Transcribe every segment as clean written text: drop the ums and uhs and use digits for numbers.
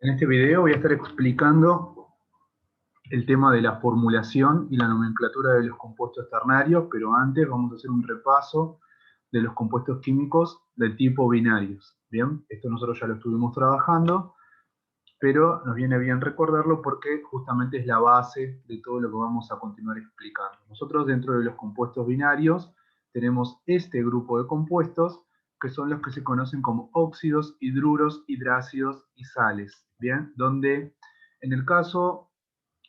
En este video voy a estar explicando el tema de la formulación y la nomenclatura de los compuestos ternarios, pero antes vamos a hacer un repaso de los compuestos químicos del tipo binarios. Bien, esto nosotros ya lo estuvimos trabajando, pero nos viene bien recordarlo porque justamente es la base de todo lo que vamos a continuar explicando. Nosotros dentro de los compuestos binarios tenemos este grupo de compuestos que son los que se conocen como óxidos, hidruros, hidrácidos y sales. Bien, donde en el caso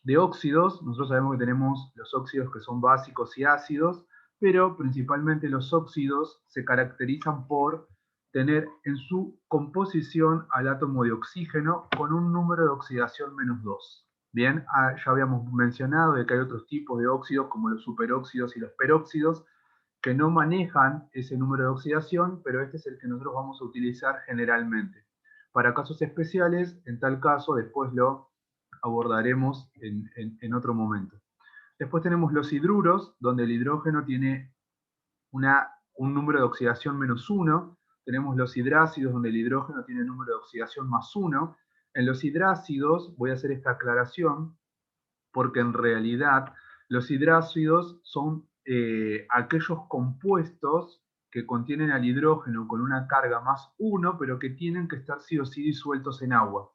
de óxidos, nosotros sabemos que tenemos los óxidos que son básicos y ácidos, pero principalmente los óxidos se caracterizan por tener en su composición al átomo de oxígeno con un número de oxidación -2. Bien, ya habíamos mencionado de que hay otros tipos de óxidos como los superóxidos y los peróxidos que no manejan ese número de oxidación, pero este es el que nosotros vamos a utilizar generalmente. Para casos especiales, en tal caso, después lo abordaremos en otro momento. Después tenemos los hidruros, donde el hidrógeno tiene un número de oxidación -1. Tenemos los hidrácidos, donde el hidrógeno tiene un número de oxidación +1. En los hidrácidos, voy a hacer esta aclaración, porque en realidad los hidrácidos son aquellos compuestos que contienen al hidrógeno con una carga +1, pero que tienen que estar sí o sí disueltos en agua.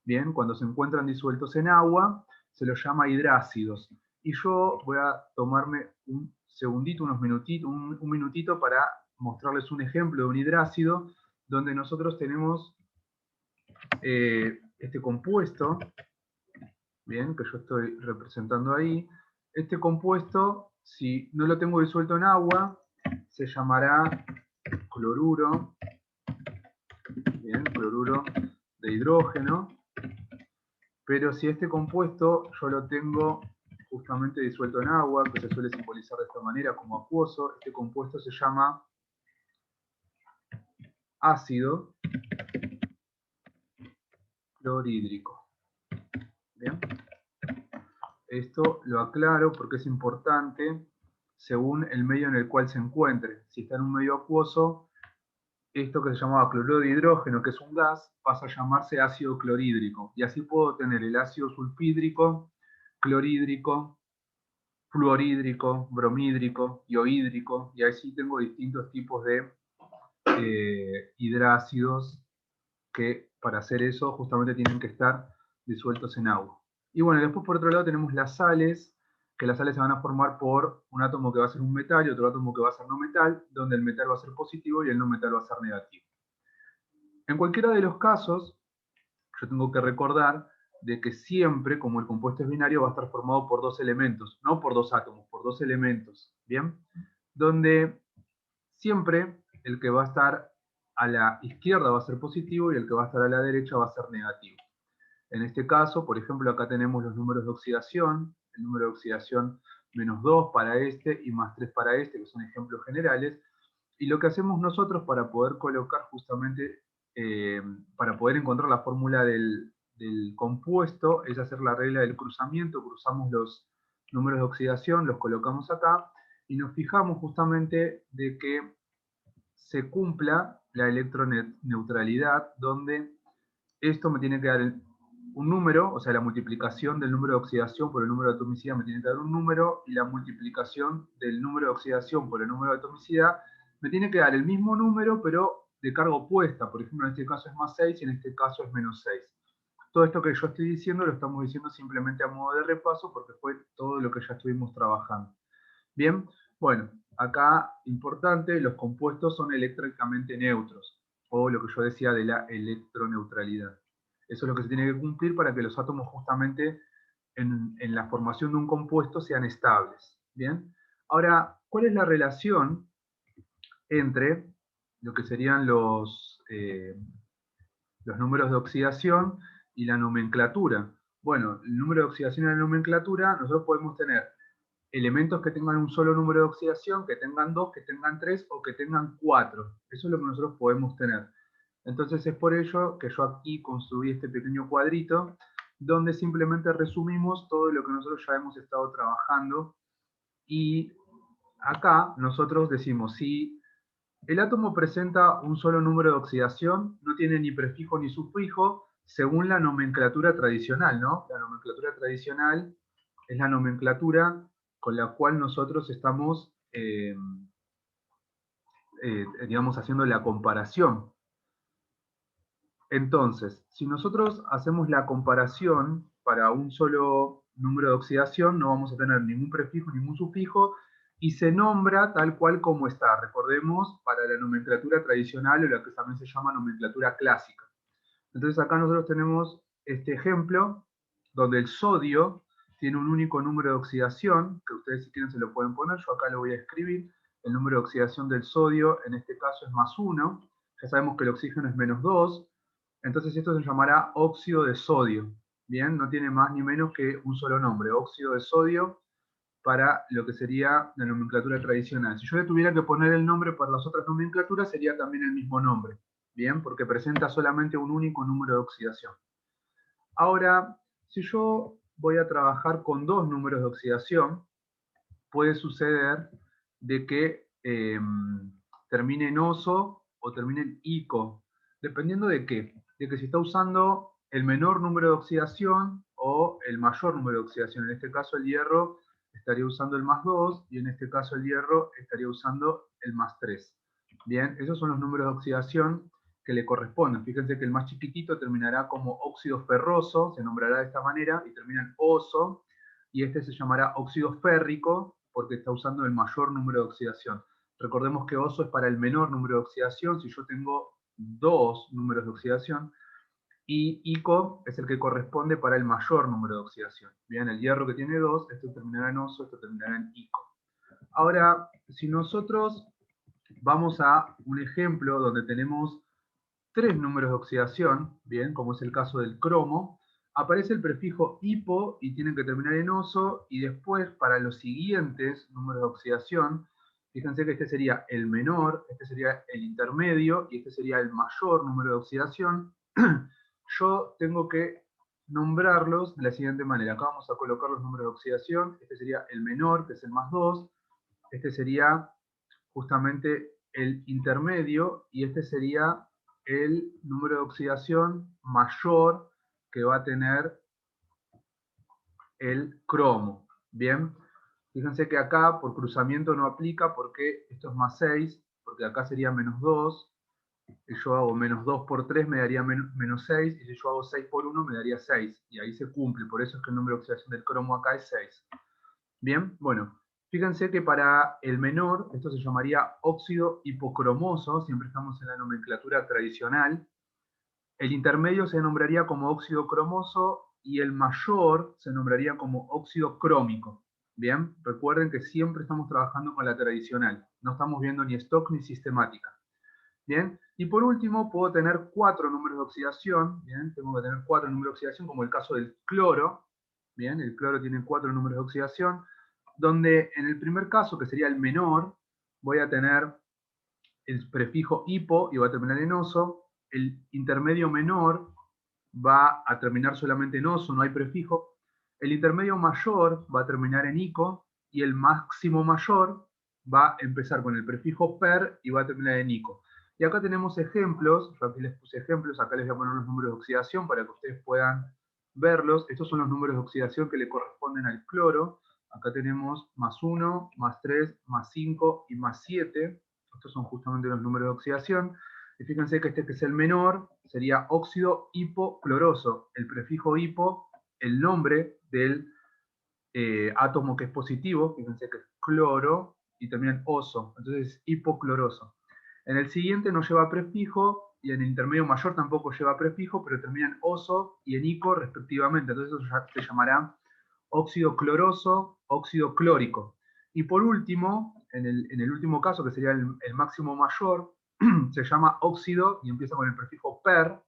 Bien, cuando se encuentran disueltos en agua, se los llama hidrácidos. Y yo voy a tomarme un segundito, un minutito para mostrarles un ejemplo de un hidrácido, donde nosotros tenemos este compuesto, bien, que yo estoy representando ahí. Este compuesto, si no lo tengo disuelto en agua, se llamará cloruro, bien, cloruro de hidrógeno. Pero si este compuesto yo lo tengo justamente disuelto en agua, que se suele simbolizar de esta manera como acuoso, este compuesto se llama ácido clorhídrico. ¿Bien? Esto lo aclaro porque es importante según el medio en el cual se encuentre. Si está en un medio acuoso, esto que se llamaba cloruro de hidrógeno, que es un gas, pasa a llamarse ácido clorhídrico. Y así puedo tener el ácido sulfhídrico, clorhídrico, fluorhídrico, bromhídrico, iohídrico, y así tengo distintos tipos de hidrácidos que para hacer eso justamente tienen que estar disueltos en agua. Y bueno, después por otro lado tenemos las sales, que las sales se van a formar por un átomo que va a ser un metal y otro átomo que va a ser no metal, donde el metal va a ser positivo y el no metal va a ser negativo. En cualquiera de los casos, yo tengo que recordar de que siempre, como el compuesto es binario, va a estar formado por dos elementos, no por dos átomos, por dos elementos, ¿bien? Donde siempre el que va a estar a la izquierda va a ser positivo y el que va a estar a la derecha va a ser negativo. En este caso, por ejemplo, acá tenemos los números de oxidación, el número de oxidación -2 para este y +3 para este, que son ejemplos generales, y lo que hacemos nosotros para poder colocar justamente, para poder encontrar la fórmula del compuesto, es hacer la regla del cruzamiento, cruzamos los números de oxidación, los colocamos acá, y nos fijamos justamente de que se cumpla la electroneutralidad, donde esto me tiene que dar un número, o sea, la multiplicación del número de oxidación por el número de atomicidad me tiene que dar un número, y la multiplicación del número de oxidación por el número de atomicidad me tiene que dar el mismo número, pero de carga opuesta. Por ejemplo, en este caso es +6 y en este caso es -6. Todo esto que yo estoy diciendo lo estamos diciendo simplemente a modo de repaso porque fue todo lo que ya estuvimos trabajando. Bien, bueno, acá importante, los compuestos son eléctricamente neutros, o lo que yo decía de la electroneutralidad. Eso es lo que se tiene que cumplir para que los átomos justamente en la formación de un compuesto sean estables. Bien, ahora, ¿cuál es la relación entre lo que serían los números de oxidación y la nomenclatura? Bueno, el número de oxidación y la nomenclatura, nosotros podemos tener elementos que tengan un solo número de oxidación, que tengan 2, que tengan 3 o que tengan 4. Eso es lo que nosotros podemos tener. Entonces es por ello que yo aquí construí este pequeño cuadrito, donde simplemente resumimos todo lo que nosotros ya hemos estado trabajando. Y acá nosotros decimos, si el átomo presenta un solo número de oxidación, no tiene ni prefijo ni sufijo, según la nomenclatura tradicional, ¿no? La nomenclatura tradicional es la nomenclatura con la cual nosotros estamos, digamos, haciendo la comparación. Entonces, si nosotros hacemos la comparación para un solo número de oxidación, no vamos a tener ningún prefijo, ningún sufijo, y se nombra tal cual como está. Recordemos, para la nomenclatura tradicional, o la que también se llama nomenclatura clásica. Entonces acá nosotros tenemos este ejemplo, donde el sodio tiene un único número de oxidación, que ustedes si quieren se lo pueden poner, yo acá lo voy a escribir. El número de oxidación del sodio, en este caso, es +1. Ya sabemos que el oxígeno es -2. Entonces esto se llamará óxido de sodio. Bien, no tiene más ni menos que un solo nombre, óxido de sodio, para lo que sería la nomenclatura tradicional. Si yo le tuviera que poner el nombre para las otras nomenclaturas, sería también el mismo nombre. Bien, porque presenta solamente un único número de oxidación. Ahora, si yo voy a trabajar con dos números de oxidación, puede suceder de que termine en oso o termine en ico, dependiendo de qué. De que si está usando el menor número de oxidación o el mayor número de oxidación. En este caso el hierro estaría usando el +2 y en este caso el hierro estaría usando el +3. Bien, esos son los números de oxidación que le corresponden. Fíjense que el más chiquitito terminará como óxido ferroso, se nombrará de esta manera, y termina en oso, y este se llamará óxido férrico porque está usando el mayor número de oxidación. Recordemos que oso es para el menor número de oxidación, si yo tengo dos números de oxidación, y ico es el que corresponde para el mayor número de oxidación. Bien, el hierro que tiene 2, esto terminará en oso, esto terminará en ico. Ahora, si nosotros vamos a un ejemplo donde tenemos tres números de oxidación, bien, como es el caso del cromo, aparece el prefijo hipo y tienen que terminar en oso, y después para los siguientes números de oxidación, fíjense que este sería el menor, este sería el intermedio y este sería el mayor número de oxidación. Yo tengo que nombrarlos de la siguiente manera. Acá vamos a colocar los números de oxidación. Este sería el menor, que es el +2. Este sería justamente el intermedio, y este sería el número de oxidación mayor que va a tener el cromo. Bien, fíjense que acá por cruzamiento no aplica porque esto es +6, porque acá sería -2, y yo hago -2 por 3 me daría -6, y si yo hago 6 por 1 me daría 6, y ahí se cumple, por eso es que el número de oxidación del cromo acá es 6. Bien, bueno, fíjense que para el menor, esto se llamaría óxido hipocromoso, siempre estamos en la nomenclatura tradicional. El intermedio se nombraría como óxido cromoso y el mayor se nombraría como óxido crómico. Bien, recuerden que siempre estamos trabajando con la tradicional, no estamos viendo ni stock ni sistemática. Bien, y por último puedo tener 4 números de oxidación, bien, tengo que tener 4 números de oxidación, como el caso del cloro. Bien, el cloro tiene 4 números de oxidación, donde en el primer caso, que sería el menor, voy a tener el prefijo hipo y va a terminar en oso. El intermedio menor va a terminar solamente en oso, no hay prefijo. El intermedio mayor va a terminar en ico, y el máximo mayor va a empezar con el prefijo per y va a terminar en ico. Y acá tenemos ejemplos, yo aquí les puse ejemplos, acá les voy a poner los números de oxidación para que ustedes puedan verlos. Estos son los números de oxidación que le corresponden al cloro. Acá tenemos +1, +3, +5 y +7. Estos son justamente los números de oxidación. Y fíjense que este que es el menor sería óxido hipocloroso. El prefijo hipo, el nombre del átomo que es positivo, fíjense que es cloro, y termina en oso, entonces es hipocloroso. En el siguiente no lleva prefijo, y en el intermedio mayor tampoco lleva prefijo, pero termina en oso y en ico respectivamente, entonces eso ya se llamará óxido cloroso, óxido clórico. Y por último, en el último caso, que sería el máximo mayor, se llama óxido y empieza con el prefijo per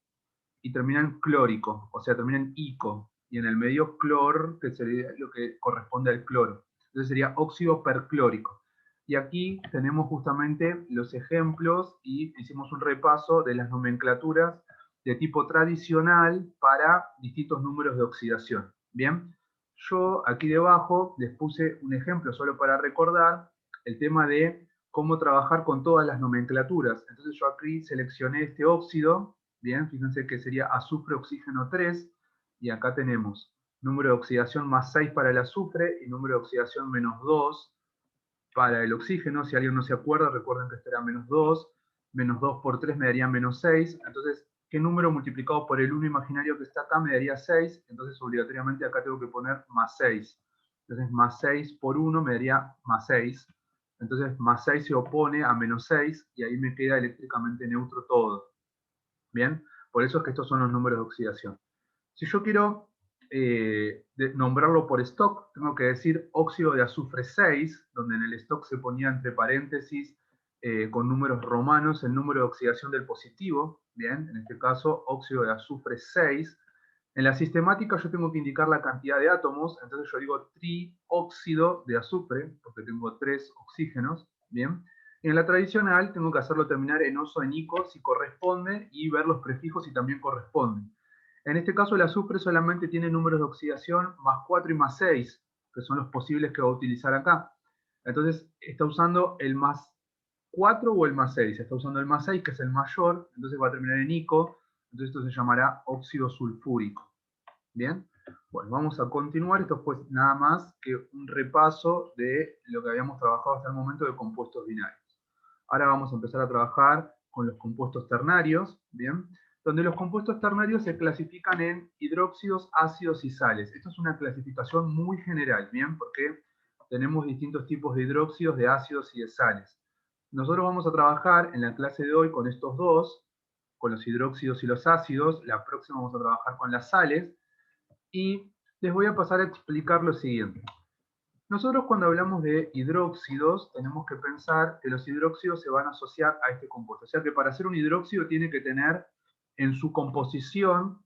y termina en clórico, o sea, termina en ico, y en el medio clor, que sería lo que corresponde al cloro. Entonces sería óxido perclórico. Y aquí tenemos justamente los ejemplos y hicimos un repaso de las nomenclaturas de tipo tradicional para distintos números de oxidación. Bien, yo aquí debajo les puse un ejemplo solo para recordar el tema de cómo trabajar con todas las nomenclaturas. Entonces yo aquí seleccioné este óxido, Bien, fíjense que sería azufre, oxígeno 3, y acá tenemos número de oxidación más 6 para el azufre y número de oxidación menos 2 para el oxígeno. Si alguien no se acuerda, recuerden que esto era menos 2 por 3 me daría menos 6, entonces, ¿qué número multiplicado por el 1 imaginario que está acá me daría 6? Entonces, obligatoriamente acá tengo que poner más 6. Entonces, más 6 por 1 me daría más 6. Entonces, más 6 se opone a menos 6, y ahí me queda eléctricamente neutro todo. Bien, por eso es que estos son los números de oxidación. Si yo quiero nombrarlo por stock, tengo que decir óxido de azufre 6, donde en el stock se ponía entre paréntesis con números romanos el número de oxidación del positivo. Bien, en este caso óxido de azufre 6. En la sistemática yo tengo que indicar la cantidad de átomos, entonces yo digo trióxido de azufre, porque tengo 3 oxígenos. Bien. Y en la tradicional tengo que hacerlo terminar en oso, en ico, si corresponde, y ver los prefijos si también corresponden. En este caso el azufre solamente tiene números de oxidación más 4 y más 6, que son los posibles que va a utilizar acá. Entonces está usando el más 4 o el más 6. Está usando el más 6, que es el mayor, entonces va a terminar en ico, entonces esto se llamará óxido sulfúrico. ¿Bien? Bueno, vamos a continuar. Esto fue nada más que un repaso de lo que habíamos trabajado hasta el momento de compuestos binarios. Ahora vamos a empezar a trabajar con los compuestos ternarios, ¿bien? Donde los compuestos ternarios se clasifican en hidróxidos, ácidos y sales. Esto es una clasificación muy general, ¿bien? Porque tenemos distintos tipos de hidróxidos, de ácidos y de sales. Nosotros vamos a trabajar en la clase de hoy con estos dos, con los hidróxidos y los ácidos. La próxima vamos a trabajar con las sales. Y les voy a pasar a explicar lo siguiente. Nosotros cuando hablamos de hidróxidos tenemos que pensar que los hidróxidos se van a asociar a este compuesto. O sea que para hacer un hidróxido tiene que tener en su composición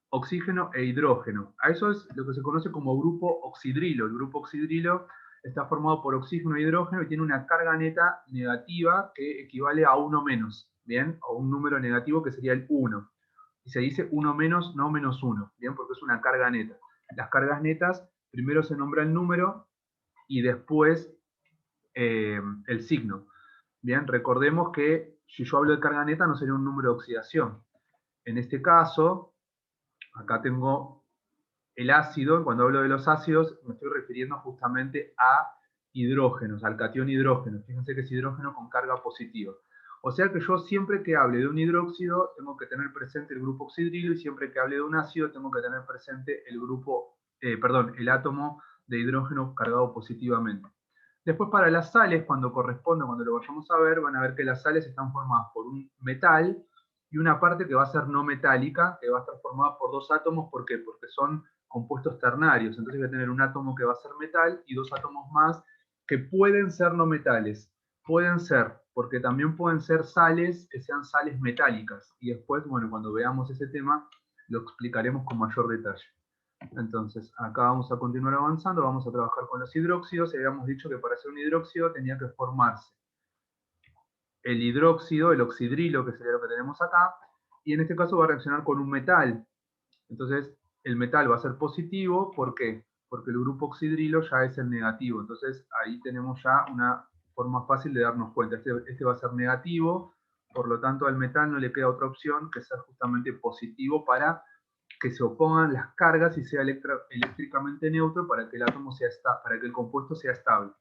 oxígeno e hidrógeno. A eso es lo que se conoce como grupo oxidrilo. El grupo oxidrilo está formado por oxígeno e hidrógeno y tiene una carga neta negativa que equivale a 1 menos, ¿bien? O un número negativo que sería el 1. Y se dice 1 menos, no menos 1, ¿bien? Porque es una carga neta. Las cargas netas, primero se nombra el número y después el signo. Bien, recordemos que si yo hablo de carga neta no sería un número de oxidación. En este caso, acá tengo el ácido. Cuando hablo de los ácidos me estoy refiriendo justamente a hidrógenos, al catión hidrógeno. Fíjense que es hidrógeno con carga positiva. O sea que yo siempre que hable de un hidróxido tengo que tener presente el grupo oxidrilo, y siempre que hable de un ácido tengo que tener presente el grupo, el átomo de hidrógeno cargado positivamente. Después para las sales, cuando corresponda, cuando lo vayamos a ver, van a ver que las sales están formadas por un metal y una parte que va a ser no metálica, que va a estar formada por dos átomos. ¿Por qué? Porque son compuestos ternarios. Entonces voy a tener un átomo que va a ser metal y dos átomos más que pueden ser no metales. Pueden ser, porque también pueden ser sales que sean sales metálicas. Y después, bueno, cuando veamos ese tema, lo explicaremos con mayor detalle. Entonces, acá vamos a continuar avanzando, vamos a trabajar con los hidróxidos, y habíamos dicho que para hacer un hidróxido tenía que formarse el hidróxido, el oxidrilo, que sería lo que tenemos acá, y en este caso va a reaccionar con un metal. Entonces, el metal va a ser positivo. ¿Por qué? Porque el grupo oxidrilo ya es el negativo. Entonces, ahí tenemos ya una forma fácil de darnos cuenta. Este va a ser negativo, por lo tanto al metal no le queda otra opción que ser justamente positivo para que se opongan las cargas y sea eléctricamente neutro para que el átomo para que el compuesto sea estable.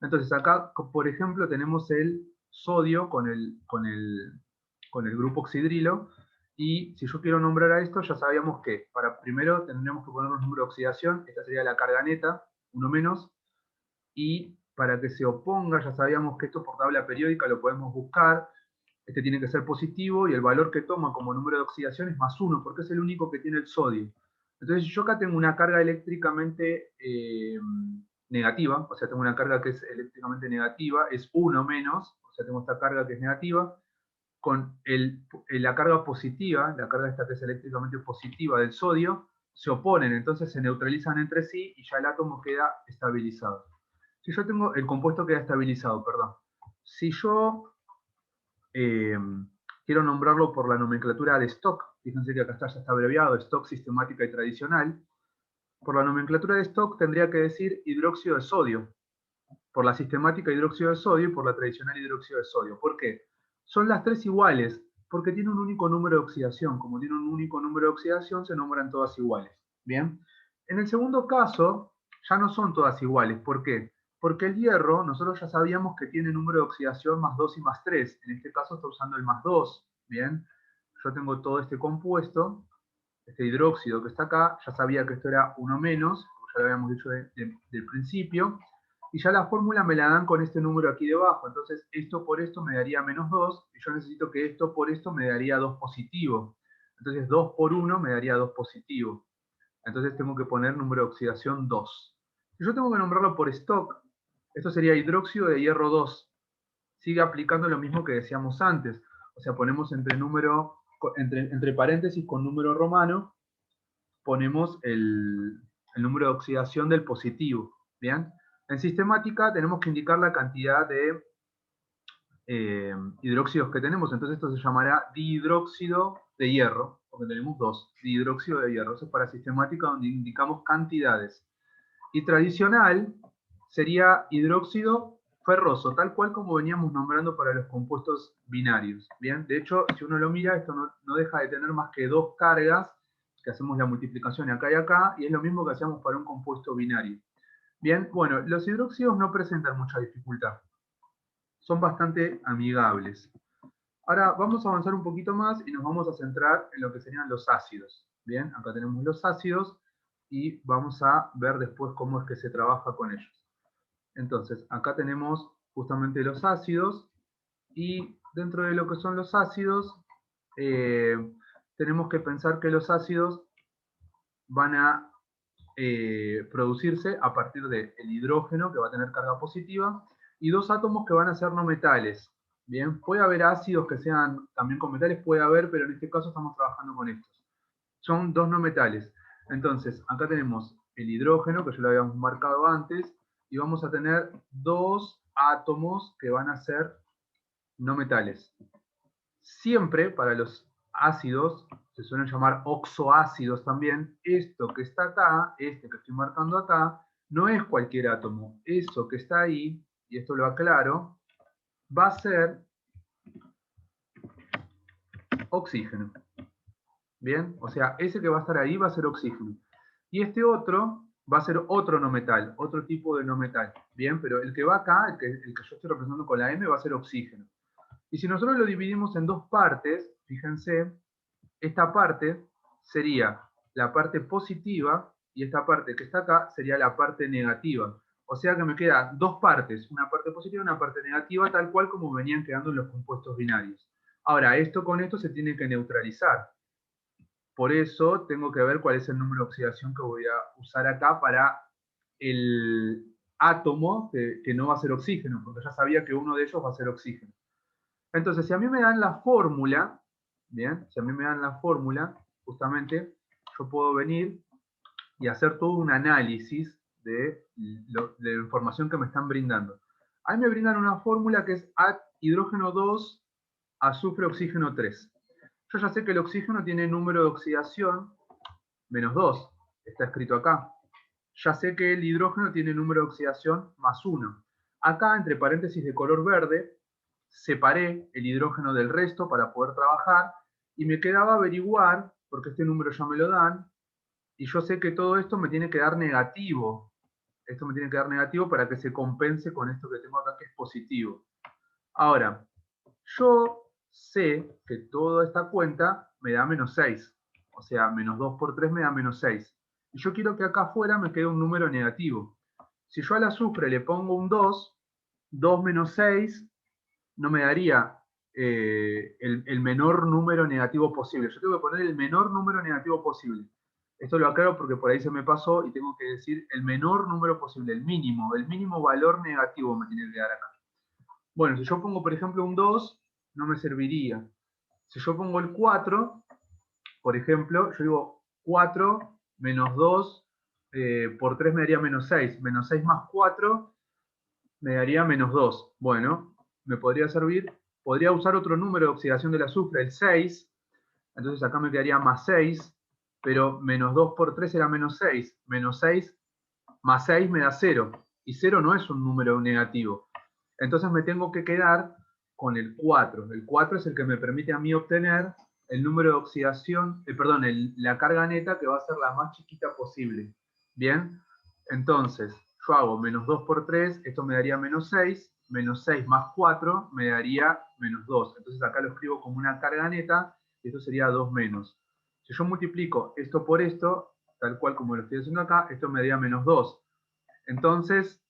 Entonces acá, por ejemplo, tenemos el sodio con el grupo oxidrilo, y si yo quiero nombrar a esto, ya sabíamos que primero tendríamos que poner un número de oxidación. Esta sería la carga neta, 1 menos, y para que se oponga, ya sabíamos que esto por tabla periódica lo podemos buscar. Este tiene que ser positivo y el valor que toma como número de oxidación es más 1, porque es el único que tiene el sodio. Entonces, si yo acá tengo una carga eléctricamente negativa, o sea, tengo una carga que es eléctricamente negativa, es 1 menos, o sea, tengo esta carga que es negativa, con la carga positiva, la carga esta que es eléctricamente positiva del sodio, se oponen, entonces se neutralizan entre sí y ya el átomo queda estabilizado. Si yo tengo, el compuesto queda estabilizado, perdón. Si yo quiero nombrarlo por la nomenclatura de Stock, fíjense que acá ya está abreviado, Stock sistemática y tradicional. Por la nomenclatura de Stock tendría que decir hidróxido de sodio, por la sistemática hidróxido de sodio y por la tradicional hidróxido de sodio. ¿Por qué? Son las tres iguales, Porque tiene un único número de oxidación. Como tiene un único número de oxidación, se nombran todas iguales. Bien. En el segundo caso, ya no son todas iguales. ¿Por qué? Porque el hierro, nosotros ya sabíamos que tiene número de oxidación más 2 y más 3. En este caso está usando el más 2. Bien. Yo tengo todo este compuesto, este hidróxido que está acá. Ya sabía que esto era 1 menos, como ya lo habíamos dicho del principio. Y ya la fórmula me la dan con este número aquí debajo. Entonces, esto por esto me daría menos 2, y yo necesito que esto por esto me daría 2 positivo. Entonces, 2 por 1 me daría 2 positivo. Entonces, tengo que poner número de oxidación 2. Si yo tengo que nombrarlo por stock, esto sería hidróxido de hierro 2. Sigue aplicando lo mismo que decíamos antes. O sea, ponemos entre paréntesis con número romano, ponemos el número de oxidación del positivo. ¿Bien? En sistemática tenemos que indicar la cantidad de hidróxidos que tenemos, entonces esto se llamará dihidróxido de hierro, porque tenemos 2, dihidróxido de hierro. Eso es para sistemática, donde indicamos cantidades. Y tradicional sería hidróxido ferroso, tal cual como veníamos nombrando para los compuestos binarios. Bien, de hecho, si uno lo mira, esto no deja de tener más que 2 cargas, que hacemos la multiplicación acá y acá, y es lo mismo que hacíamos para un compuesto binario. Bien, bueno, los hidróxidos no presentan mucha dificultad. Son bastante amigables. Ahora vamos a avanzar un poquito más y nos vamos a centrar en lo que serían los ácidos. Bien, acá tenemos los ácidos y vamos a ver después cómo es que se trabaja con ellos. Entonces, acá tenemos justamente los ácidos, y dentro de lo que son los ácidos, tenemos que pensar que los ácidos van a producirse a partir del hidrógeno, que va a tener carga positiva, y 2 átomos que van a ser no metales. Bien, puede haber ácidos que sean también con metales, puede haber, pero en este caso estamos trabajando con estos. Son 2 no metales. Entonces, acá tenemos el hidrógeno, que ya lo habíamos marcado antes, y vamos a tener 2 átomos que van a ser no metales. Siempre para los ácidos, se suelen llamar oxoácidos también, esto que está acá, este que estoy marcando acá, no es cualquier átomo. Eso que está ahí, y esto lo aclaro, va a ser oxígeno. ¿Bien? O sea, ese que va a estar ahí va a ser oxígeno. Y este otro va a ser otro no metal, otro tipo de no metal. ¿Bien? Pero el que va acá, el que yo estoy representando con la M, va a ser oxígeno. Y si nosotros lo dividimos en 2 partes, fíjense, esta parte sería la parte positiva, y esta parte que está acá sería la parte negativa. O sea que me quedan 2 partes, una parte positiva y una parte negativa, tal cual como venían quedando en los compuestos binarios. Ahora, esto con esto se tiene que neutralizar. Por eso tengo que ver cuál es el número de oxidación que voy a usar acá para el átomo que no va a ser oxígeno, porque ya sabía que uno de ellos va a ser oxígeno. Entonces, si a mí me dan la fórmula, bien, si a mí me dan la fórmula, justamente, yo puedo venir y hacer todo un análisis de la información que me están brindando. A mí me brindan una fórmula que es hidrógeno 2, azufre, oxígeno 3. Yo ya sé que el oxígeno tiene número de oxidación menos 2, está escrito acá. Ya sé que el hidrógeno tiene número de oxidación más 1. Acá, entre paréntesis de color verde, separé el hidrógeno del resto para poder trabajar, y me quedaba averiguar, porque este número ya me lo dan, y yo sé que todo esto me tiene que dar negativo. Esto me tiene que dar negativo para que se compense con esto que tengo acá, que es positivo. Ahora, yo sé que toda esta cuenta me da menos 6. O sea, menos 2 por 3 me da menos 6. Y yo quiero que acá afuera me quede un número negativo. Si yo al azufre le pongo un 2, 2 menos 6 no me daría el menor número negativo posible. Yo tengo que poner el menor número negativo posible. Esto lo aclaro porque por ahí se me pasó y tengo que decir el menor número posible, el mínimo valor negativo me tiene que dar acá. Bueno, si yo pongo, por ejemplo, un 2, no me serviría. Si yo pongo el 4, por ejemplo, yo digo 4 menos 2 por 3 me daría menos 6. Menos 6 más 4 me daría menos 2. Bueno, me podría servir. Podría usar otro número de oxidación del azufre, el 6. Entonces acá me quedaría más 6. Pero menos 2 por 3 era menos 6. Menos 6 más 6 me da 0. Y 0 no es un número negativo. Entonces me tengo que quedar con el 4. El 4 es el que me permite a mí obtener el número de oxidación, la carga neta que va a ser la más chiquita posible. Bien, entonces yo hago menos 2 por 3, esto me daría menos 6 más 4 me daría menos 2. Entonces acá lo escribo como una carga neta, y esto sería 2 menos. Si yo multiplico esto por esto, tal cual como lo estoy haciendo acá, esto me daría menos 2. Entonces,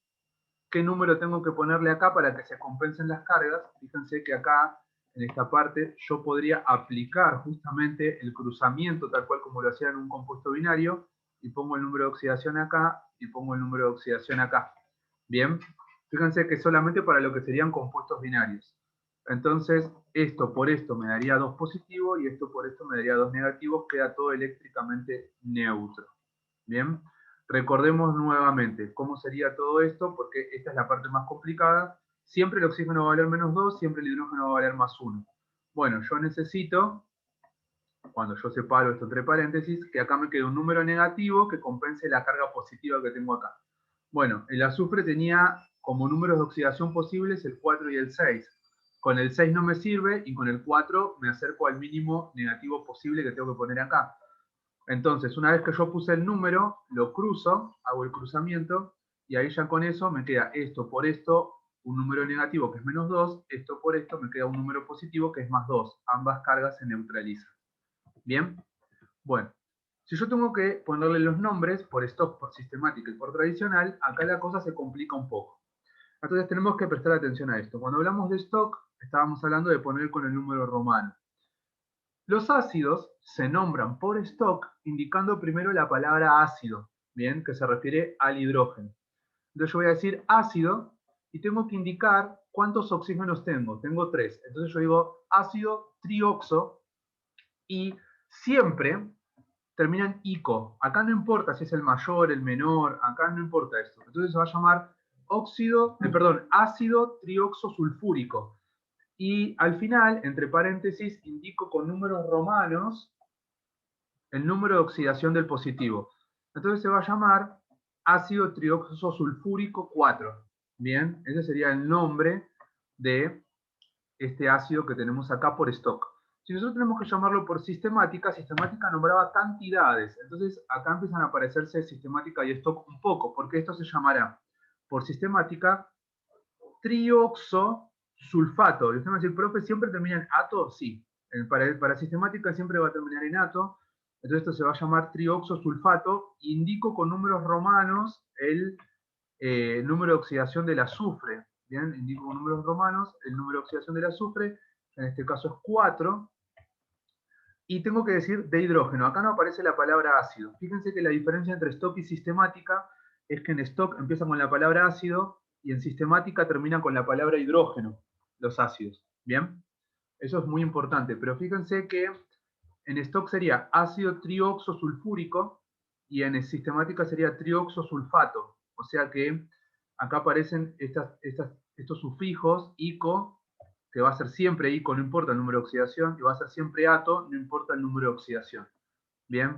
¿qué número tengo que ponerle acá para que se compensen las cargas? Fíjense que acá, en esta parte, yo podría aplicar justamente el cruzamiento, tal cual como lo hacía en un compuesto binario, y pongo el número de oxidación acá, y pongo el número de oxidación acá. Bien, fíjense que solamente para lo que serían compuestos binarios. Entonces, esto por esto me daría 2 positivos, y esto por esto me daría 2 negativos, queda todo eléctricamente neutro. Bien, recordemos nuevamente cómo sería todo esto, porque esta es la parte más complicada. Siempre el oxígeno va a valer menos 2, siempre el hidrógeno va a valer más 1. Bueno, yo necesito, cuando yo separo esto entre paréntesis, que acá me quede un número negativo que compense la carga positiva que tengo acá. Bueno, el azufre tenía como números de oxidación posibles el 4 y el 6. Con el 6 no me sirve, y con el 4 me acerco al mínimo negativo posible que tengo que poner acá. Entonces, una vez que yo puse el número, lo cruzo, hago el cruzamiento, y ahí ya con eso me queda esto por esto, un número negativo que es menos 2, esto por esto me queda un número positivo que es más 2. Ambas cargas se neutralizan. ¿Bien? Bueno, si yo tengo que ponerle los nombres por stock, por sistemática y por tradicional, acá la cosa se complica un poco. Entonces tenemos que prestar atención a esto. Cuando hablamos de stock, estábamos hablando de poner con el número romano. Los ácidos se nombran por stock indicando primero la palabra ácido, ¿bien? Que se refiere al hidrógeno. Entonces yo voy a decir ácido y tengo que indicar cuántos oxígenos tengo. Tengo 3. Entonces yo digo ácido trioxo y siempre termina en ico. Acá no importa si es el mayor, el menor, acá no importa esto. Entonces se va a llamar ácido trioxo sulfúrico. Y al final, entre paréntesis, indico con números romanos el número de oxidación del positivo. Entonces se va a llamar ácido trioxo sulfúrico 4. Bien, ese sería el nombre de este ácido que tenemos acá por stock. Si nosotros tenemos que llamarlo por sistemática, sistemática nombraba cantidades. Entonces acá empiezan a aparecerse sistemática y stock un poco, porque esto se llamará por sistemática trioxosulfato. Y usted me va a decir, profe, ¿siempre termina en ato? Sí. Para sistemática siempre va a terminar en ato. Entonces esto se va a llamar trioxosulfato. Indico con números romanos el número de oxidación del azufre. Bien, indico con números romanos el número de oxidación del azufre. En este caso es 4. Y tengo que decir de hidrógeno. Acá no aparece la palabra ácido. Fíjense que la diferencia entre stock y sistemática es que en stock empieza con la palabra ácido y en sistemática termina con la palabra hidrógeno, los ácidos. ¿Bien? Eso es muy importante. Pero fíjense que en stock sería ácido trioxosulfúrico y en sistemática sería trioxosulfato. O sea que acá aparecen estos sufijos, ico, que va a ser siempre ico, no importa el número de oxidación, y va a ser siempre ato, no importa el número de oxidación. Bien.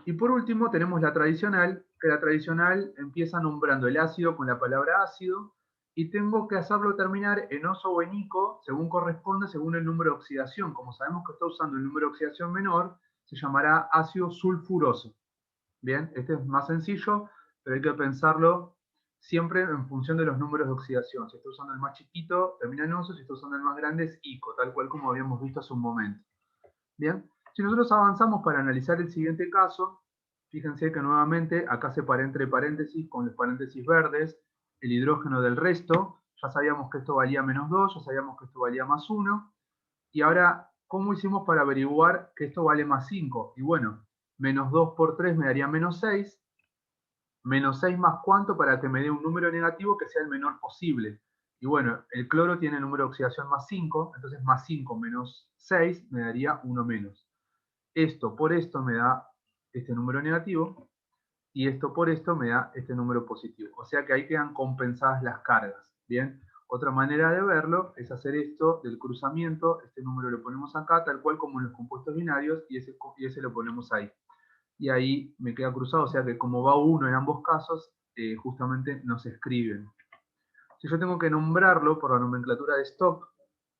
Y por último tenemos la tradicional, que la tradicional empieza nombrando el ácido con la palabra ácido, y tengo que hacerlo terminar en oso o en ico, según corresponde, según el número de oxidación. Como sabemos que está usando el número de oxidación menor, se llamará ácido sulfuroso. Bien, este es más sencillo, pero hay que pensarlo siempre en función de los números de oxidación. Si está usando el más chiquito, termina en oso; si está usando el más grande, es ico, tal cual como habíamos visto hace un momento. Bien, si nosotros avanzamos para analizar el siguiente caso, fíjense que nuevamente acá separé entre paréntesis con los paréntesis verdes el hidrógeno del resto. Ya sabíamos que esto valía menos 2, ya sabíamos que esto valía más 1. Y ahora, ¿cómo hicimos para averiguar que esto vale más 5? Y bueno, menos 2 por 3 me daría menos 6. Menos 6 más cuánto para que me dé un número negativo que sea el menor posible. Y bueno, el cloro tiene número de oxidación más 5, entonces más 5 menos 6 me daría 1 menos. Esto por esto me da este número negativo, y esto por esto me da este número positivo. O sea que ahí quedan compensadas las cargas. Bien, otra manera de verlo es hacer esto del cruzamiento. Este número lo ponemos acá, tal cual como en los compuestos binarios, y ese lo ponemos ahí. Y ahí me queda cruzado, o sea que como va 1 en ambos casos, justamente nos escriben. Si yo tengo que nombrarlo por la nomenclatura de stock,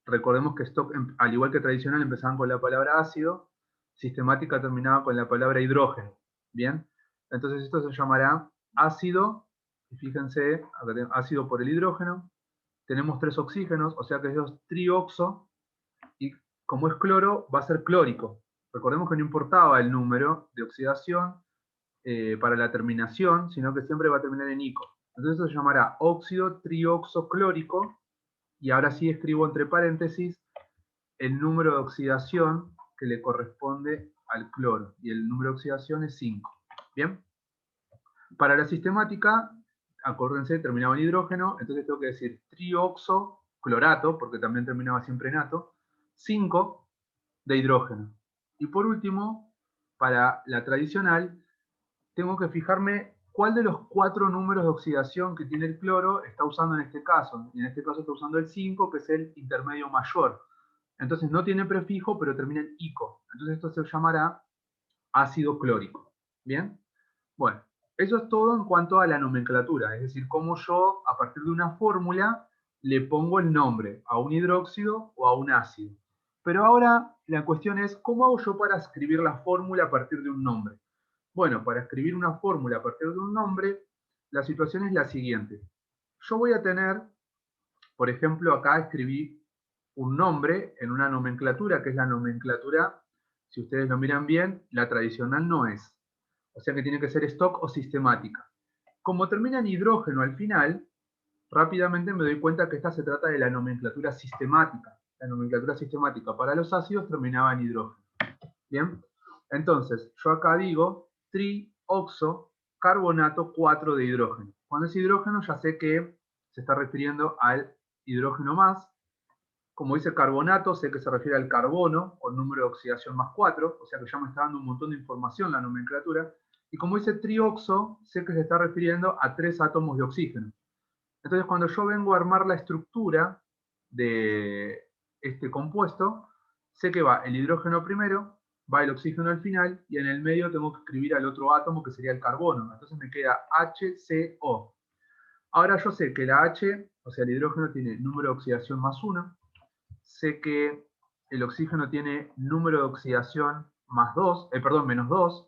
recordemos que stock, al igual que tradicional, empezaban con la palabra ácido, sistemática terminaba con la palabra hidrógeno. ¿Bien? Entonces esto se llamará ácido, y fíjense, acá tengo ácido por el hidrógeno, tenemos 3 oxígenos, o sea que es trioxo, y como es cloro, va a ser clórico. Recordemos que no importaba el número de oxidación para la terminación, sino que siempre va a terminar en ico. Entonces esto se llamará óxido trioxoclórico, y ahora sí escribo entre paréntesis el número de oxidación que le corresponde al cloro, y el número de oxidación es 5. ¿Bien? Para la sistemática, acuérdense, terminaba en hidrógeno, entonces tengo que decir trioxoclorato, porque también terminaba siempre en ato, 5 de hidrógeno. Y por último, para la tradicional, tengo que fijarme cuál de los 4 números de oxidación que tiene el cloro está usando en este caso. Y en este caso está usando el 5, que es el intermedio mayor. Entonces no tiene prefijo, pero termina en ico. Entonces esto se llamará ácido clórico. ¿Bien? Bueno, eso es todo en cuanto a la nomenclatura, es decir, cómo yo, a partir de una fórmula, le pongo el nombre a un hidróxido o a un ácido. Pero ahora la cuestión es, ¿cómo hago yo para escribir la fórmula a partir de un nombre? Bueno, para escribir una fórmula a partir de un nombre, la situación es la siguiente. Yo voy a tener, por ejemplo, acá escribí un nombre en una nomenclatura, que es la nomenclatura, si ustedes lo miran bien, la tradicional no es. O sea que tiene que ser stock o sistemática. Como termina en hidrógeno al final, rápidamente me doy cuenta que esta se trata de la nomenclatura sistemática. La nomenclatura sistemática para los ácidos terminaba en hidrógeno. ¿Bien? Entonces, yo acá digo trioxocarbonato 4 de hidrógeno. Cuando es hidrógeno ya sé que se está refiriendo al hidrógeno más. Como dice carbonato, sé que se refiere al carbono, con número de oxidación más 4, o sea que ya me está dando un montón de información la nomenclatura. Y como dice trioxo, sé que se está refiriendo a 3 átomos de oxígeno. Entonces, cuando yo vengo a armar la estructura de este compuesto, sé que va el hidrógeno primero, va el oxígeno al final, y en el medio tengo que escribir al otro átomo, que sería el carbono. Entonces me queda HCO. Ahora yo sé que la H, o sea, el hidrógeno tiene número de oxidación más 1, sé que el oxígeno tiene número de oxidación más 2, perdón, menos 2,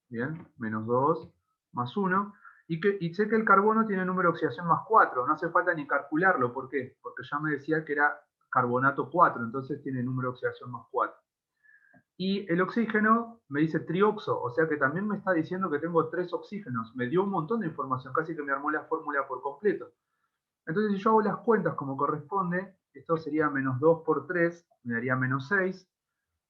bien, menos 2 más 1, y sé que el carbono tiene número de oxidación más 4, no hace falta ni calcularlo, ¿por qué? Porque ya me decía que era carbonato 4, entonces tiene número de oxidación más 4. Y el oxígeno me dice trioxo, o sea que también me está diciendo que tengo 3 oxígenos, me dio un montón de información, casi que me armó la fórmula por completo. Entonces, si yo hago las cuentas como corresponde, esto sería menos 2 por 3, me daría menos 6,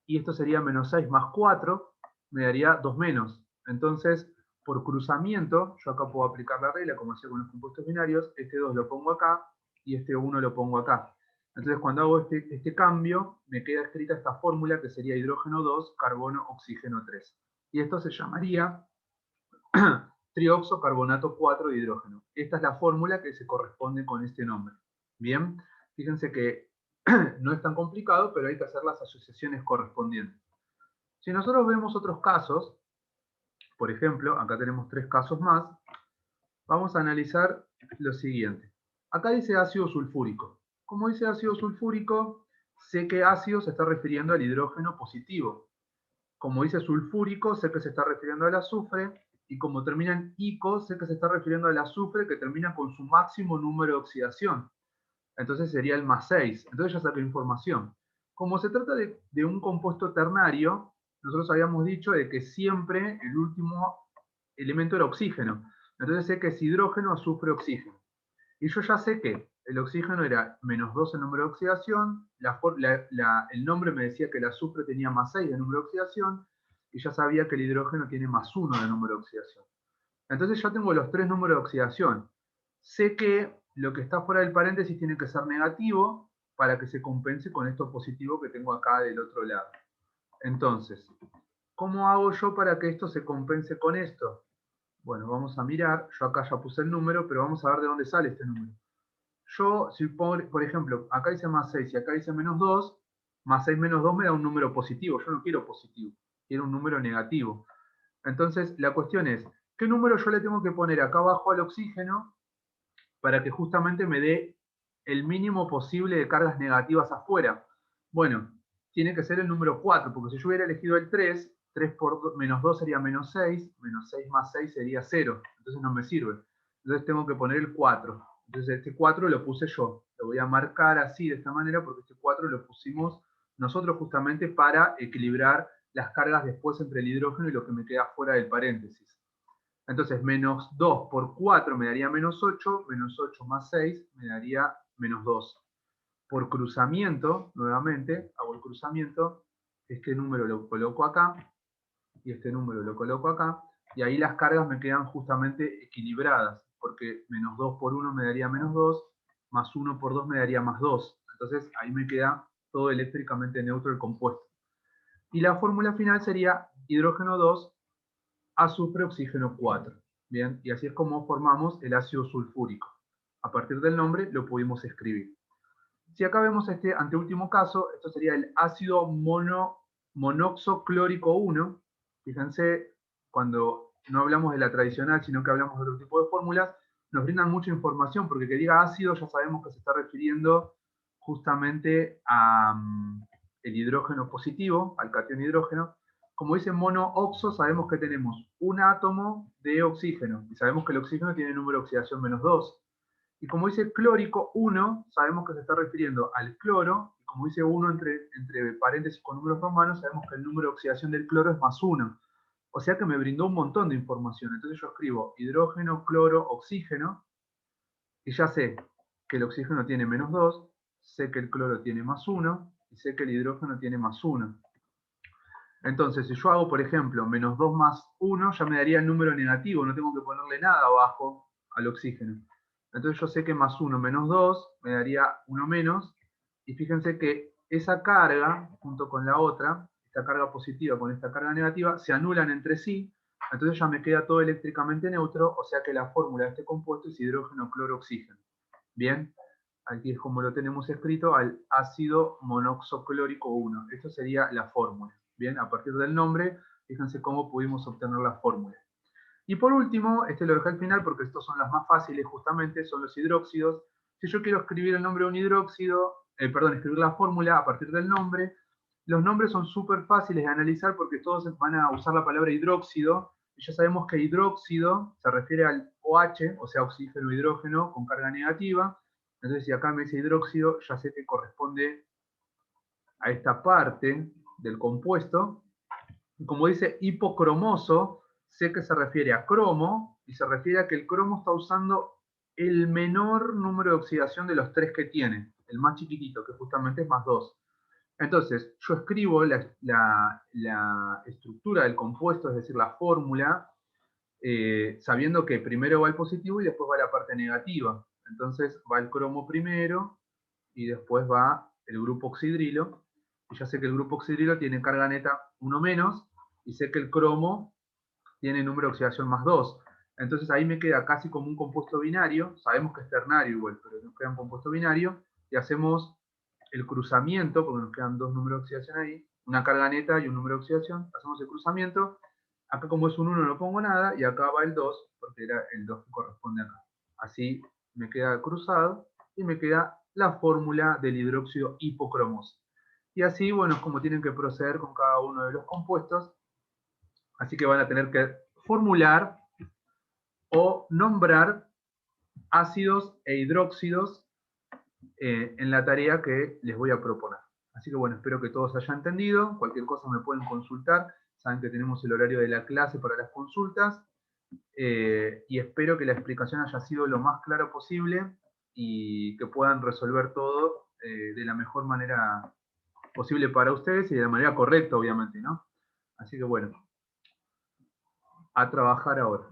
y esto sería menos 6 más 4, me daría 2 menos. Entonces, por cruzamiento, yo acá puedo aplicar la regla, como hacía con los compuestos binarios, este 2 lo pongo acá, y este 1 lo pongo acá. Entonces, cuando hago este cambio, me queda escrita esta fórmula que sería hidrógeno 2, carbono, oxígeno 3. Y esto se llamaría trioxocarbonato 4 de hidrógeno. Esta es la fórmula que se corresponde con este nombre. Bien, fíjense que no es tan complicado, pero hay que hacer las asociaciones correspondientes. Si nosotros vemos otros casos, por ejemplo, acá tenemos 3 casos más, vamos a analizar lo siguiente. Acá dice ácido sulfúrico. Como dice ácido sulfúrico, sé que ácido se está refiriendo al hidrógeno positivo. Como dice sulfúrico, sé que se está refiriendo al azufre, y como termina en ico, sé que se está refiriendo al azufre que termina con su máximo número de oxidación. Entonces sería el más 6. Entonces ya saqué información. Como se trata de un compuesto ternario, nosotros habíamos dicho de que siempre el último elemento era oxígeno. Entonces sé que es hidrógeno, azufre, oxígeno. Y yo ya sé que el oxígeno era menos 2 el número de oxidación, el nombre me decía que el azufre tenía más 6 de número de oxidación, y ya sabía que el hidrógeno tiene más 1 de número de oxidación. Entonces ya tengo los 3 números de oxidación. Sé que lo que está fuera del paréntesis tiene que ser negativo para que se compense con esto positivo que tengo acá del otro lado. Entonces, ¿cómo hago yo para que esto se compense con esto? Bueno, vamos a mirar. Yo acá ya puse el número, pero vamos a ver de dónde sale este número. Yo, si por ejemplo, acá dice más 6 y acá dice menos 2, más 6 menos 2 me da un número positivo. Yo no quiero positivo, quiero un número negativo. Entonces, la cuestión es, ¿qué número yo le tengo que poner acá abajo al oxígeno para que justamente me dé el mínimo posible de cargas negativas afuera. Bueno, tiene que ser el número 4, porque si yo hubiera elegido el 3, 3 por menos 2 sería menos 6 más 6 sería 0, entonces no me sirve. Entonces tengo que poner el 4. Entonces este 4 lo puse yo. Lo voy a marcar así, de esta manera, porque este 4 lo pusimos nosotros justamente para equilibrar las cargas después entre el hidrógeno y lo que me queda fuera del paréntesis. Entonces, menos 2 por 4 me daría menos 8 más 6 me daría menos 2. Por cruzamiento, nuevamente, hago el cruzamiento, este número lo coloco acá, y este número lo coloco acá, y ahí las cargas me quedan justamente equilibradas, porque menos 2 por 1 me daría menos 2, más 1 por 2 me daría más 2. Entonces ahí me queda todo eléctricamente neutro el compuesto. Y la fórmula final sería hidrógeno 2, azufre, oxígeno 4. Bien, y así es como formamos el ácido sulfúrico. A partir del nombre lo pudimos escribir. Si acá vemos este anteúltimo caso, esto sería el ácido monoxoclórico 1. Fíjense, cuando no hablamos de la tradicional, sino que hablamos de otro tipo de fórmulas, nos brindan mucha información, porque que diga ácido ya sabemos que se está refiriendo justamente al hidrógeno positivo, al catión hidrógeno. Como dice monooxo, sabemos que tenemos un átomo de oxígeno, y sabemos que el oxígeno tiene número de oxidación menos 2. Y como dice clórico 1, sabemos que se está refiriendo al cloro, y como dice 1 entre paréntesis con números romanos, sabemos que el número de oxidación del cloro es más 1. O sea que me brindó un montón de información. Entonces yo escribo hidrógeno, cloro, oxígeno, y ya sé que el oxígeno tiene menos 2, sé que el cloro tiene más 1, y sé que el hidrógeno tiene más 1. Entonces, si yo hago, por ejemplo, menos 2 más 1, ya me daría el número negativo, no tengo que ponerle nada abajo al oxígeno. Entonces yo sé que más 1 menos 2 me daría 1 menos, y fíjense que esa carga, junto con la otra, esta carga positiva con esta carga negativa, se anulan entre sí, entonces ya me queda todo eléctricamente neutro, o sea que la fórmula de este compuesto es hidrógeno, cloro, oxígeno. Bien, aquí es como lo tenemos escrito, al ácido monoxoclórico 1. Esto sería la fórmula. Bien, a partir del nombre, fíjense cómo pudimos obtener la fórmula. Y por último, este lo dejé al final porque estos son las más fáciles justamente, son los hidróxidos. Si yo quiero escribir el nombre de un hidróxido, escribir la fórmula a partir del nombre, los nombres son súper fáciles de analizar porque todos van a usar la palabra hidróxido, y ya sabemos que hidróxido se refiere al OH, o sea, oxígeno, hidrógeno, con carga negativa. Entonces, si acá me dice hidróxido, ya sé que corresponde a esta parte del compuesto. Y como dice hipocromoso, sé que se refiere a cromo, y se refiere a que el cromo está usando el menor número de oxidación de los 3 que tiene, el más chiquitito, que justamente es más 2. Entonces, yo escribo la estructura del compuesto, es decir, la fórmula, sabiendo que primero va el positivo y después va la parte negativa. Entonces va el cromo primero y después va el grupo oxidrilo. Y ya sé que el grupo oxidrilo tiene carga neta 1 menos, y sé que el cromo tiene número de oxidación más 2. Entonces ahí me queda casi como un compuesto binario. Sabemos que es ternario igual, pero nos queda un compuesto binario. Y hacemos el cruzamiento, porque nos quedan dos números de oxidación ahí, una carga neta y un número de oxidación. Hacemos el cruzamiento. Acá como es un 1 no pongo nada, y acá va el 2, porque era el 2 que corresponde acá. Así me queda cruzado, y me queda la fórmula del hidróxido hipocromoso. Y así, bueno, es como tienen que proceder con cada uno de los compuestos. Así que van a tener que formular o nombrar ácidos e hidróxidos en la tarea que les voy a proponer. Así que bueno, espero que todos hayan entendido. Cualquier cosa me pueden consultar. Saben que tenemos el horario de la clase para las consultas. Y espero que la explicación haya sido lo más claro posible y que puedan resolver todo de la mejor manera posible para ustedes y de la manera correcta, obviamente, ¿no? Así que bueno, a trabajar ahora.